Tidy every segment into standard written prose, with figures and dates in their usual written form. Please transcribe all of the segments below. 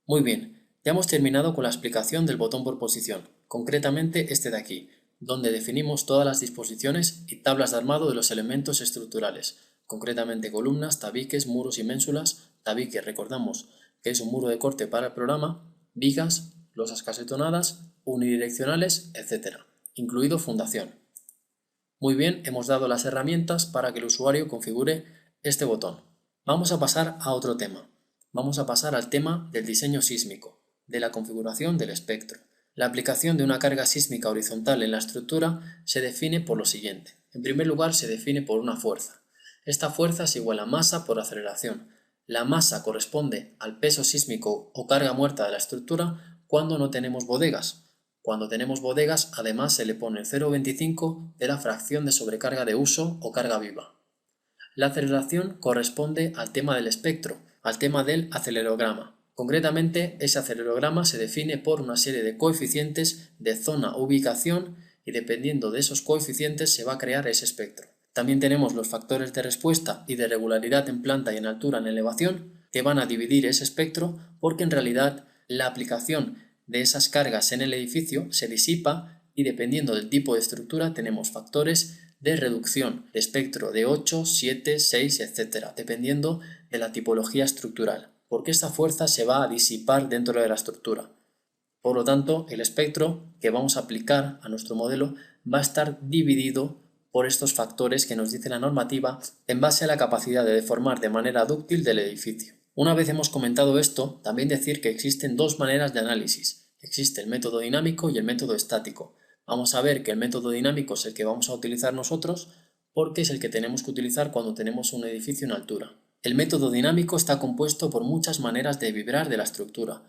Muy bien, ya hemos terminado con la explicación del botón por posición, concretamente este de aquí, donde definimos todas las disposiciones y tablas de armado de los elementos estructurales, concretamente columnas, tabiques, muros y ménsulas. Tabique, recordamos que es un muro de corte para el programa, vigas, losas casetonadas, unidireccionales, etc., incluido fundación. Muy bien, hemos dado las herramientas para que el usuario configure este botón. Vamos a pasar a otro tema. Vamos a pasar al tema del diseño sísmico, de la configuración del espectro. La aplicación de una carga sísmica horizontal en la estructura se define por lo siguiente. En primer lugar, se define por una fuerza. Esta fuerza es igual a masa por aceleración. La masa corresponde al peso sísmico o carga muerta de la estructura cuando no tenemos bodegas. Cuando tenemos bodegas, además se le pone el 0,25 de la fracción de sobrecarga de uso o carga viva. La aceleración corresponde al tema del espectro, al tema del acelerograma. Concretamente, ese acelerograma se define por una serie de coeficientes de zona o ubicación y dependiendo de esos coeficientes se va a crear ese espectro. También tenemos los factores de respuesta y de regularidad en planta y en altura en elevación que van a dividir ese espectro porque en realidad la aplicación de esas cargas en el edificio se disipa y dependiendo del tipo de estructura tenemos factores de reducción de espectro de 8, 7, 6, etc., dependiendo de la tipología estructural, porque esta fuerza se va a disipar dentro de la estructura. Por lo tanto, el espectro que vamos a aplicar a nuestro modelo va a estar dividido por estos factores que nos dice la normativa en base a la capacidad de deformar de manera dúctil del edificio. Una vez hemos comentado esto, también decir que existen dos maneras de análisis. Existe el método dinámico y el método estático. Vamos a ver que el método dinámico es el que vamos a utilizar nosotros porque es el que tenemos que utilizar cuando tenemos un edificio en altura. El método dinámico está compuesto por muchas maneras de vibrar de la estructura,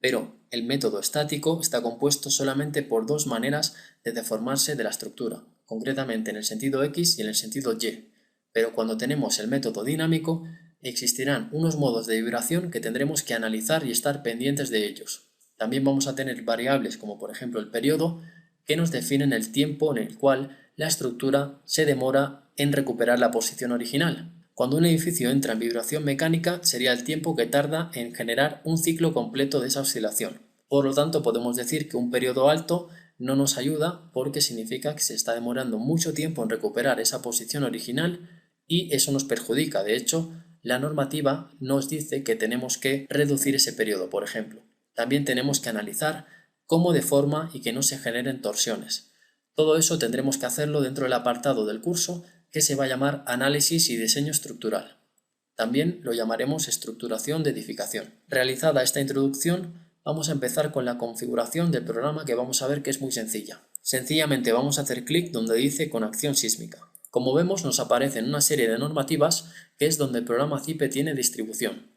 pero el método estático está compuesto solamente por dos maneras de deformarse de la estructura, concretamente en el sentido X y en el sentido Y. Pero cuando tenemos el método dinámico, existirán unos modos de vibración que tendremos que analizar y estar pendientes de ellos. También vamos a tener variables como por ejemplo el periodo, que nos definen el tiempo en el cual la estructura se demora en recuperar la posición original. Cuando un edificio entra en vibración mecánica sería el tiempo que tarda en generar un ciclo completo de esa oscilación. Por lo tanto, podemos decir que un periodo alto no nos ayuda porque significa que se está demorando mucho tiempo en recuperar esa posición original y eso nos perjudica. De hecho, la normativa nos dice que tenemos que reducir ese periodo, por ejemplo. También tenemos que analizar cómo deforma y que no se generen torsiones. Todo eso tendremos que hacerlo dentro del apartado del curso que se va a llamar Análisis y Diseño Estructural. También lo llamaremos Estructuración de Edificación. Realizada esta introducción, vamos a empezar con la configuración del programa que vamos a ver que es muy sencilla. Sencillamente vamos a hacer clic donde dice Conexión sísmica. Como vemos nos aparecen una serie de normativas que es donde el programa CIPE tiene distribución.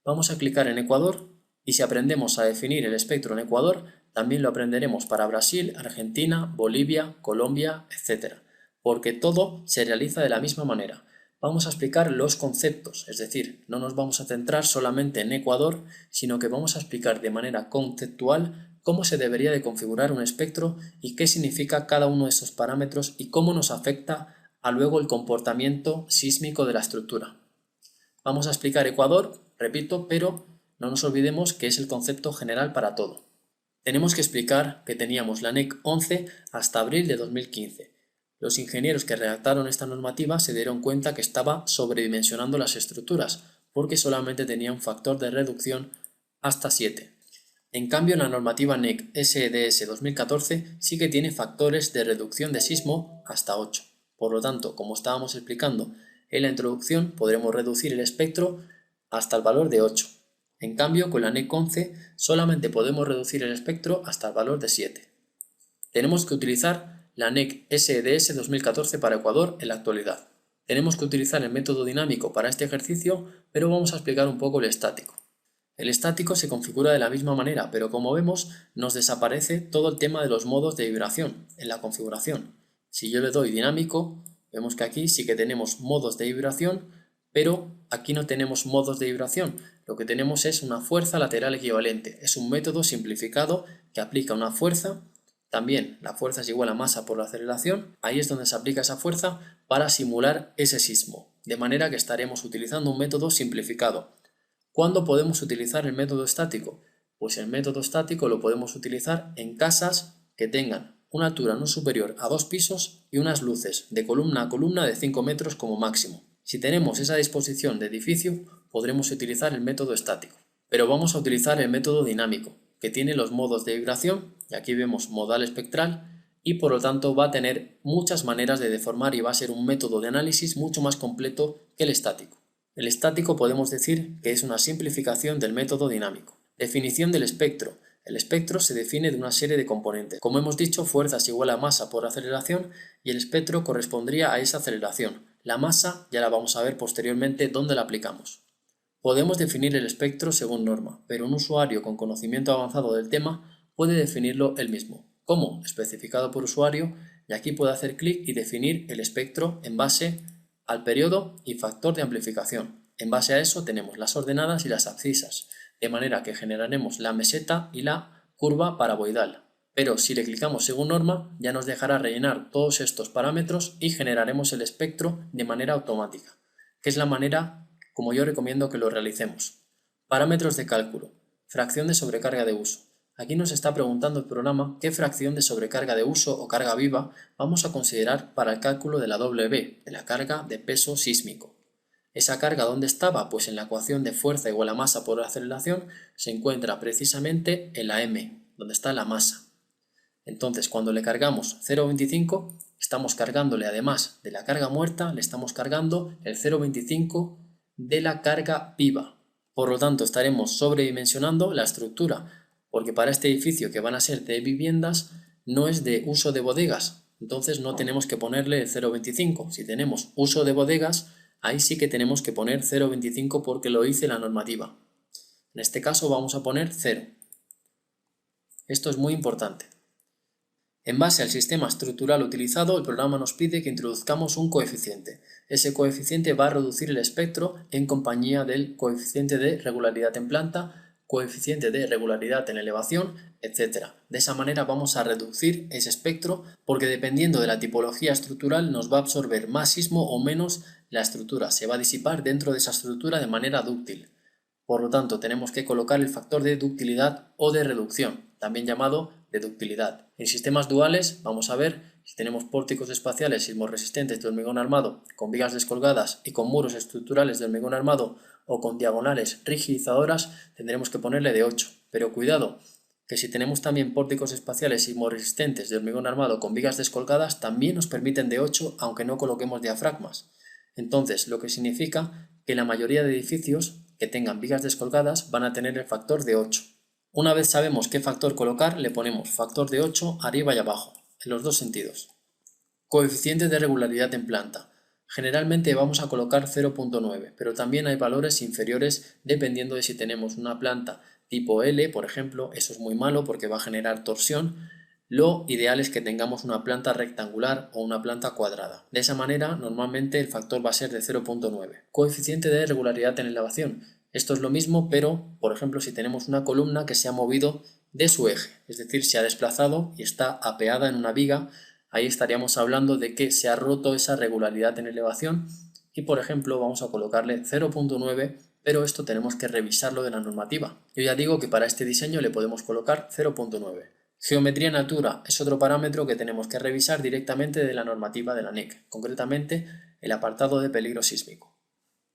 Vamos a clicar en Ecuador y si aprendemos a definir el espectro en Ecuador, también lo aprenderemos para Brasil, Argentina, Bolivia, Colombia, etc. Porque todo se realiza de la misma manera. Vamos a explicar los conceptos, es decir, no nos vamos a centrar solamente en Ecuador, sino que vamos a explicar de manera conceptual cómo se debería de configurar un espectro y qué significa cada uno de esos parámetros y cómo nos afecta a luego el comportamiento sísmico de la estructura. Vamos a explicar Ecuador, repito, pero no nos olvidemos que es el concepto general para todo. Tenemos que explicar que teníamos la NEC 11 hasta abril de 2015. Los ingenieros que redactaron esta normativa se dieron cuenta que estaba sobredimensionando las estructuras, porque solamente tenía un factor de reducción hasta 7. En cambio, la normativa NEC SDS 2014 sí que tiene factores de reducción de sismo hasta 8. Por lo tanto, como estábamos explicando en la introducción, podremos reducir el espectro hasta el valor de 8. En cambio, con la NEC 11 solamente podemos reducir el espectro hasta el valor de 7. Tenemos que utilizar la NEC SDS 2014 para Ecuador en la actualidad. Tenemos que utilizar el método dinámico para este ejercicio, pero vamos a explicar un poco el estático. El estático se configura de la misma manera, pero como vemos nos desaparece todo el tema de los modos de vibración en la configuración. Si yo le doy dinámico, vemos que aquí sí que tenemos modos de vibración, pero aquí no tenemos modos de vibración. Lo que tenemos es una fuerza lateral equivalente. Es un método simplificado que aplica una fuerza. También la fuerza es igual a masa por la aceleración. Ahí es donde se aplica esa fuerza para simular ese sismo. De manera que estaremos utilizando un método simplificado. ¿Cuándo podemos utilizar el método estático? Pues el método estático lo podemos utilizar en casas que tengan una altura no superior a 2 pisos y unas luces de columna a columna de 5 metros como máximo. Si tenemos esa disposición de edificio, podremos utilizar el método estático. Pero vamos a utilizar el método dinámico, que tiene los modos de vibración, y aquí vemos modal espectral, y por lo tanto va a tener muchas maneras de deformar y va a ser un método de análisis mucho más completo que el estático. El estático podemos decir que es una simplificación del método dinámico. Definición del espectro. El espectro se define de una serie de componentes. Como hemos dicho, fuerza es igual a masa por aceleración y el espectro correspondría a esa aceleración. La masa ya la vamos a ver posteriormente dónde la aplicamos. Podemos definir el espectro según norma, pero un usuario con conocimiento avanzado del tema puede definirlo él mismo. ¿Cómo? Especificado por usuario, y aquí puede hacer clic y definir el espectro en base al periodo y factor de amplificación. En base a eso tenemos las ordenadas y las abscisas, de manera que generaremos la meseta y la curva paraboloidal. Pero si le clicamos según norma, ya nos dejará rellenar todos estos parámetros y generaremos el espectro de manera automática, que es la manera como yo recomiendo que lo realicemos. Parámetros de cálculo. Fracción de sobrecarga de uso. Aquí nos está preguntando el programa qué fracción de sobrecarga de uso o carga viva vamos a considerar para el cálculo de la W, de la carga de peso sísmico. ¿Esa carga dónde estaba? Pues en la ecuación de fuerza igual a masa por aceleración se encuentra precisamente en la M, donde está la masa. Entonces, cuando le cargamos 0,25, estamos cargándole, además de la carga muerta, le estamos cargando el 0,25 de la carga viva. Por lo tanto, estaremos sobredimensionando la estructura, porque para este edificio, que van a ser de viviendas, no es de uso de bodegas, entonces no tenemos que ponerle el 0,25. Si tenemos uso de bodegas, ahí sí que tenemos que poner 0,25 porque lo dice la normativa. En este caso vamos a poner 0. Esto es muy importante. En base al sistema estructural utilizado, el programa nos pide que introduzcamos un coeficiente. Ese coeficiente va a reducir el espectro en compañía del coeficiente de regularidad en planta, coeficiente de regularidad en elevación, etc. De esa manera vamos a reducir ese espectro porque dependiendo de la tipología estructural nos va a absorber más sismo o menos la estructura. Se va a disipar dentro de esa estructura de manera dúctil. Por lo tanto, tenemos que colocar el factor de ductilidad o de reducción, también llamado de ductilidad. En sistemas duales vamos a ver si tenemos pórticos espaciales sismorresistentes de hormigón armado con vigas descolgadas y con muros estructurales de hormigón armado o con diagonales rigidizadoras, tendremos que ponerle de 8. Pero cuidado, que si tenemos también pórticos espaciales sismorresistentes de hormigón armado con vigas descolgadas, también nos permiten de 8 aunque no coloquemos diafragmas. Entonces, lo que significa que la mayoría de edificios que tengan vigas descolgadas van a tener el factor de 8. Una vez sabemos qué factor colocar, le ponemos factor de 8 arriba y abajo, en los dos sentidos. Coeficiente de regularidad en planta. Generalmente vamos a colocar 0,9, pero también hay valores inferiores dependiendo de si tenemos una planta tipo L, por ejemplo. Eso es muy malo porque va a generar torsión. Lo ideal es que tengamos una planta rectangular o una planta cuadrada. De esa manera, normalmente el factor va a ser de 0,9. Coeficiente de regularidad en elevación. Esto es lo mismo, pero, por ejemplo, si tenemos una columna que se ha movido de su eje, es decir, se ha desplazado y está apeada en una viga, ahí estaríamos hablando de que se ha roto esa regularidad en elevación y, por ejemplo, vamos a colocarle 0,9, pero esto tenemos que revisarlo de la normativa. Yo ya digo que para este diseño le podemos colocar 0,9. Geometría en altura es otro parámetro que tenemos que revisar directamente de la normativa de la NEC, concretamente el apartado de peligro sísmico.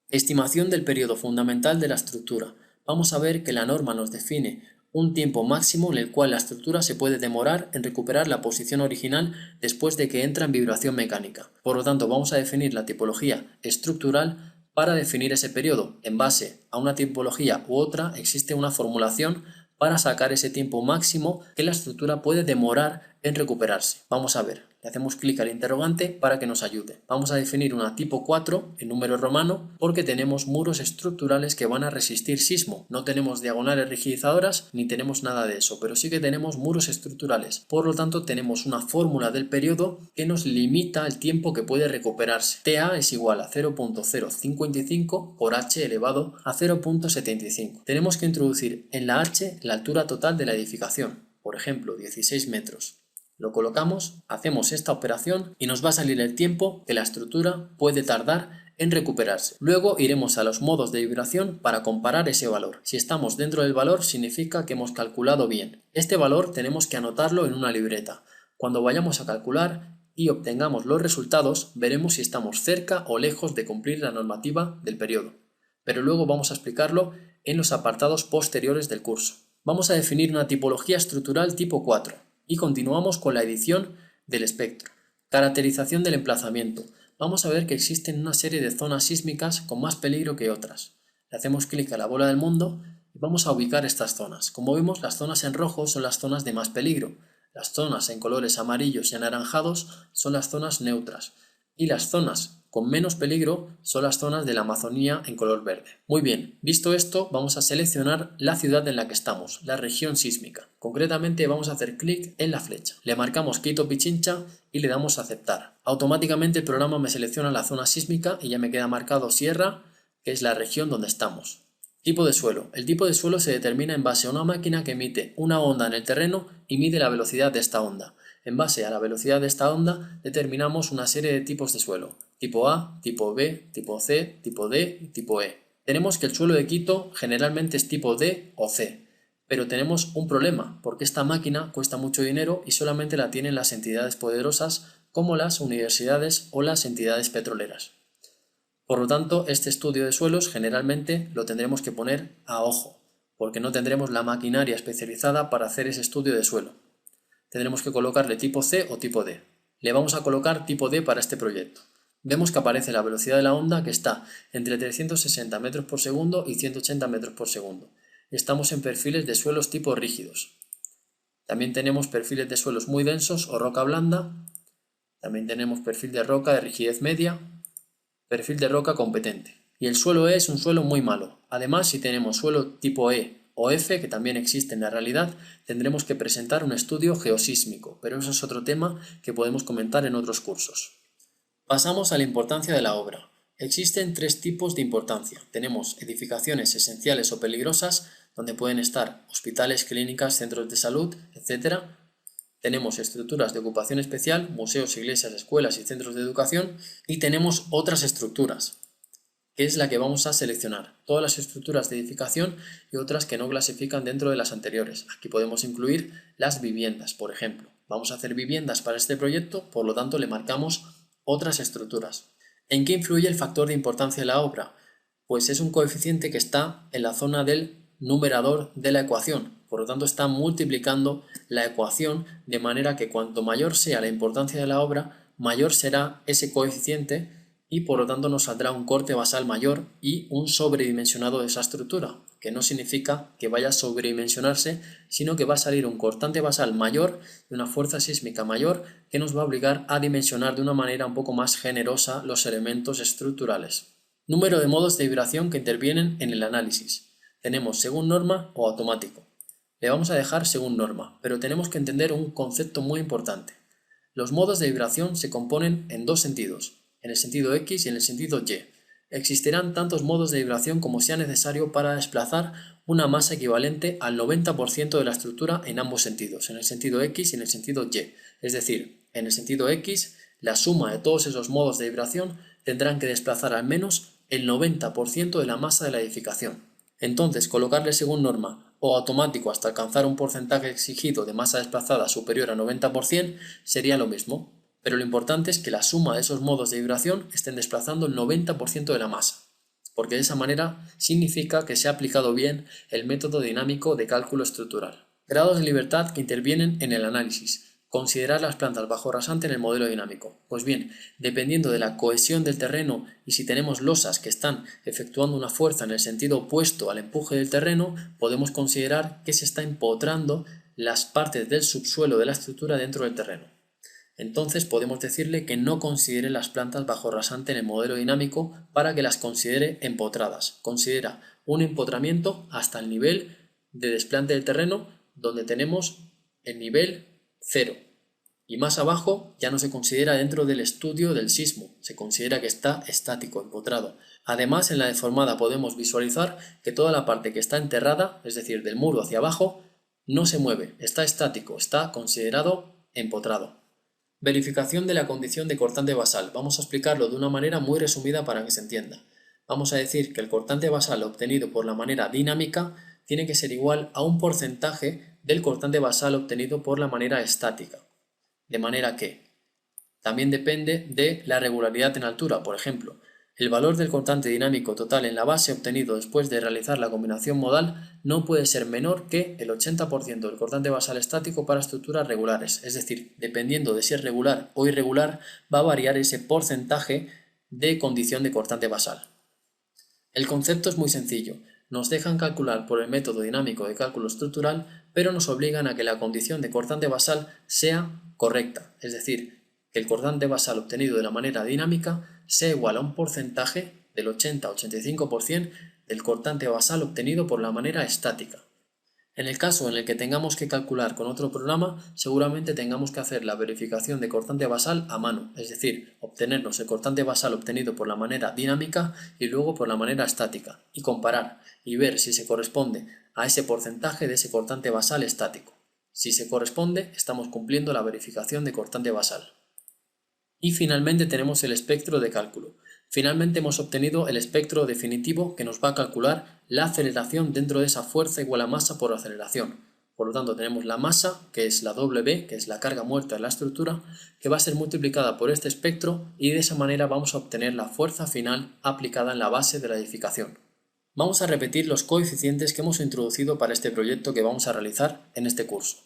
Estimación del periodo fundamental de la estructura. Vamos a ver que la norma nos define un tiempo máximo en el cual la estructura se puede demorar en recuperar la posición original después de que entra en vibración mecánica. Por lo tanto, vamos a definir la tipología estructural para definir ese periodo. En base a una tipología u otra existe una formulación para sacar ese tiempo máximo que la estructura puede demorar en recuperarse. Vamos a ver. Le hacemos clic al interrogante para que nos ayude. Vamos a definir una tipo 4 en número romano porque tenemos muros estructurales que van a resistir sismo. No tenemos diagonales rigidizadoras ni tenemos nada de eso, pero sí que tenemos muros estructurales. Por lo tanto, tenemos una fórmula del periodo que nos limita el tiempo que puede recuperarse. TA es igual a 0,055 por h elevado a 0,75. Tenemos que introducir en la h la altura total de la edificación, por ejemplo, 16 metros. Lo colocamos, hacemos esta operación y nos va a salir el tiempo que la estructura puede tardar en recuperarse. Luego iremos a los modos de vibración para comparar ese valor. Si estamos dentro del valor significa que hemos calculado bien. Este valor tenemos que anotarlo en una libreta. Cuando vayamos a calcular y obtengamos los resultados, veremos si estamos cerca o lejos de cumplir la normativa del periodo. Pero luego vamos a explicarlo en los apartados posteriores del curso. Vamos a definir una tipología estructural tipo 4 y continuamos con la edición del espectro. Caracterización del emplazamiento. Vamos a ver que existen una serie de zonas sísmicas con más peligro que otras. Le hacemos clic a la bola del mundo y vamos a ubicar estas zonas. Como vemos, las zonas en rojo son las zonas de más peligro. Las zonas en colores amarillos y anaranjados son las zonas neutras. Y las zonas con menos peligro son las zonas de la Amazonía en color verde. Muy bien, visto esto, vamos a seleccionar la ciudad en la que estamos, la región sísmica. Concretamente vamos a hacer clic en la flecha. Le marcamos Quito Pichincha y le damos a aceptar. Automáticamente el programa me selecciona la zona sísmica y ya me queda marcado Sierra, que es la región donde estamos. Tipo de suelo. El tipo de suelo se determina en base a una máquina que emite una onda en el terreno y mide la velocidad de esta onda. En base a la velocidad de esta onda determinamos una serie de tipos de suelo. Tipo A, tipo B, tipo C, tipo D y tipo E. Tenemos que el suelo de Quito generalmente es tipo D o C, pero tenemos un problema porque esta máquina cuesta mucho dinero y solamente la tienen las entidades poderosas como las universidades o las entidades petroleras. Por lo tanto, este estudio de suelos generalmente lo tendremos que poner a ojo, porque no tendremos la maquinaria especializada para hacer ese estudio de suelo. Tendremos que colocarle tipo C o tipo D. Le vamos a colocar tipo D para este proyecto. Vemos que aparece la velocidad de la onda que está entre 360 metros por segundo y 180 metros por segundo. Estamos en perfiles de suelos tipo rígidos. También tenemos perfiles de suelos muy densos o roca blanda. También tenemos perfil de roca de rigidez media, perfil de roca competente. Y el suelo E es un suelo muy malo. Además, si tenemos suelo tipo E o F, que también existe en la realidad, tendremos que presentar un estudio geosísmico, pero eso es otro tema que podemos comentar en otros cursos. Pasamos a la importancia de la obra. Existen tres tipos de importancia. Tenemos edificaciones esenciales o peligrosas, donde pueden estar hospitales, clínicas, centros de salud, etc. Tenemos estructuras de ocupación especial, museos, iglesias, escuelas y centros de educación. Y tenemos otras estructuras, que es la que vamos a seleccionar. Todas las estructuras de edificación y otras que no clasifican dentro de las anteriores. Aquí podemos incluir las viviendas, por ejemplo. Vamos a hacer viviendas para este proyecto, por lo tanto le marcamos otras estructuras. ¿En qué influye el factor de importancia de la obra? Pues es un coeficiente que está en la zona del numerador de la ecuación, por lo tanto está multiplicando la ecuación de manera que cuanto mayor sea la importancia de la obra, mayor será ese coeficiente y por lo tanto nos saldrá un corte basal mayor y un sobredimensionado de esa estructura, que no significa que vaya a sobredimensionarse, sino que va a salir un cortante basal mayor y una fuerza sísmica mayor que nos va a obligar a dimensionar de una manera un poco más generosa los elementos estructurales. Número de modos de vibración que intervienen en el análisis. Tenemos según norma o automático. Le vamos a dejar según norma, pero tenemos que entender un concepto muy importante. Los modos de vibración se componen en dos sentidos, en el sentido X y en el sentido Y. Existirán tantos modos de vibración como sea necesario para desplazar una masa equivalente al 90% de la estructura en ambos sentidos, en el sentido X y en el sentido Y. Es decir, en el sentido X, la suma de todos esos modos de vibración tendrán que desplazar al menos el 90% de la masa de la edificación. Entonces, colocarle según norma o automático hasta alcanzar un porcentaje exigido de masa desplazada superior a 90% sería lo mismo, pero lo importante es que la suma de esos modos de vibración estén desplazando el 90% de la masa, porque de esa manera significa que se ha aplicado bien el método dinámico de cálculo estructural. Grados de libertad que intervienen en el análisis. Considerar las plantas bajo rasante en el modelo dinámico. Pues bien, dependiendo de la cohesión del terreno y si tenemos losas que están efectuando una fuerza en el sentido opuesto al empuje del terreno, podemos considerar que se está empotrando las partes del subsuelo de la estructura dentro del terreno. Entonces podemos decirle que no considere las plantas bajo rasante en el modelo dinámico para que las considere empotradas. Considera un empotramiento hasta el nivel de desplante del terreno donde tenemos el nivel 0 y más abajo ya no se considera dentro del estudio del sismo, se considera que está estático, empotrado. Además, en la deformada podemos visualizar que toda la parte que está enterrada, es decir, del muro hacia abajo, no se mueve, está estático, está considerado empotrado. Verificación de la condición de cortante basal. Vamos a explicarlo de una manera muy resumida para que se entienda. Vamos a decir que el cortante basal obtenido por la manera dinámica tiene que ser igual a un porcentaje del cortante basal obtenido por la manera estática. De manera que también depende de la regularidad en altura. Por ejemplo, el valor del cortante dinámico total en la base obtenido después de realizar la combinación modal no puede ser menor que el 80% del cortante basal estático para estructuras regulares. Es decir, dependiendo de si es regular o irregular, va a variar ese porcentaje de condición de cortante basal. El concepto es muy sencillo. Nos dejan calcular por el método dinámico de cálculo estructural, pero nos obligan a que la condición de cortante basal sea correcta, es decir, que el cortante basal obtenido de la manera dinámica sea igual a un porcentaje del 80-85% del cortante basal obtenido por la manera estática. En el caso en el que tengamos que calcular con otro programa, seguramente tengamos que hacer la verificación de cortante basal a mano, es decir, obtenernos el cortante basal obtenido por la manera dinámica y luego por la manera estática, y comparar y ver si se corresponde a ese porcentaje de ese cortante basal estático. Si se corresponde, estamos cumpliendo la verificación de cortante basal. Y finalmente tenemos el espectro de cálculo. Finalmente hemos obtenido el espectro definitivo que nos va a calcular la aceleración dentro de esa fuerza igual a masa por aceleración. Por lo tanto tenemos la masa, que es la W, que es la carga muerta de la estructura, que va a ser multiplicada por este espectro y de esa manera vamos a obtener la fuerza final aplicada en la base de la edificación. Vamos a repetir los coeficientes que hemos introducido para este proyecto que vamos a realizar en este curso.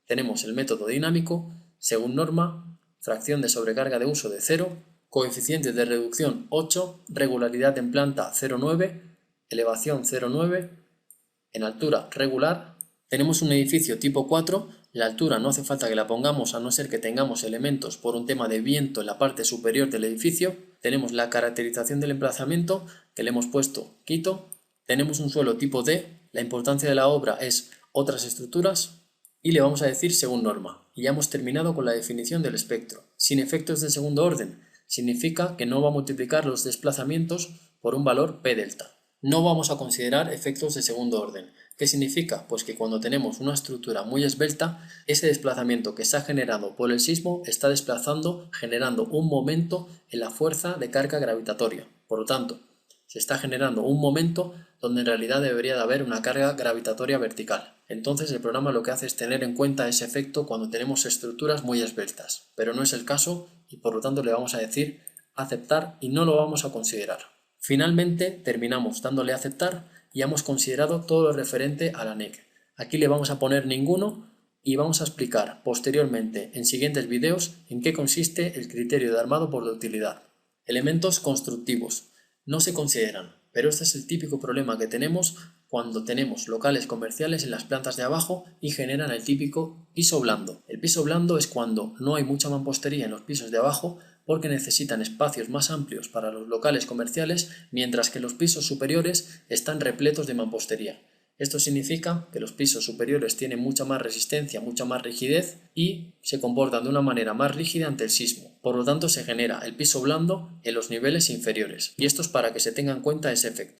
Tenemos el método dinámico, según norma, fracción de sobrecarga de uso de 0, coeficiente de reducción 8, regularidad en planta 0,9, elevación 0,9, en altura regular. Tenemos un edificio tipo 4, la altura no hace falta que la pongamos a no ser que tengamos elementos por un tema de viento en la parte superior del edificio. Tenemos la caracterización del emplazamiento, que le hemos puesto Quito. Tenemos un suelo tipo D, la importancia de la obra es otras estructuras, y le vamos a decir según norma. Y ya hemos terminado con la definición del espectro. Sin efectos de segundo orden, significa que no va a multiplicar los desplazamientos por un valor P delta. No vamos a considerar efectos de segundo orden. ¿Qué significa? Pues que cuando tenemos una estructura muy esbelta, ese desplazamiento que se ha generado por el sismo está desplazando, generando un momento en la fuerza de carga gravitatoria. Por lo tanto, se está generando un momento donde en realidad debería de haber una carga gravitatoria vertical. Entonces el programa lo que hace es tener en cuenta ese efecto cuando tenemos estructuras muy esbeltas, pero no es el caso y por lo tanto le vamos a decir aceptar y no lo vamos a considerar. Finalmente terminamos dándole a aceptar y hemos considerado todo lo referente a la NEC. Aquí le vamos a poner ninguno y vamos a explicar posteriormente en siguientes vídeos en qué consiste el criterio de armado por ductilidad. Elementos constructivos. No se consideran, pero este es el típico problema que tenemos cuando tenemos locales comerciales en las plantas de abajo y generan el típico piso blando. El piso blando es cuando no hay mucha mampostería en los pisos de abajo porque necesitan espacios más amplios para los locales comerciales, mientras que los pisos superiores están repletos de mampostería. Esto significa que los pisos superiores tienen mucha más resistencia, mucha más rigidez y se comportan de una manera más rígida ante el sismo. Por lo tanto, se genera el piso blando en los niveles inferiores. Y esto es para que se tenga en cuenta ese efecto.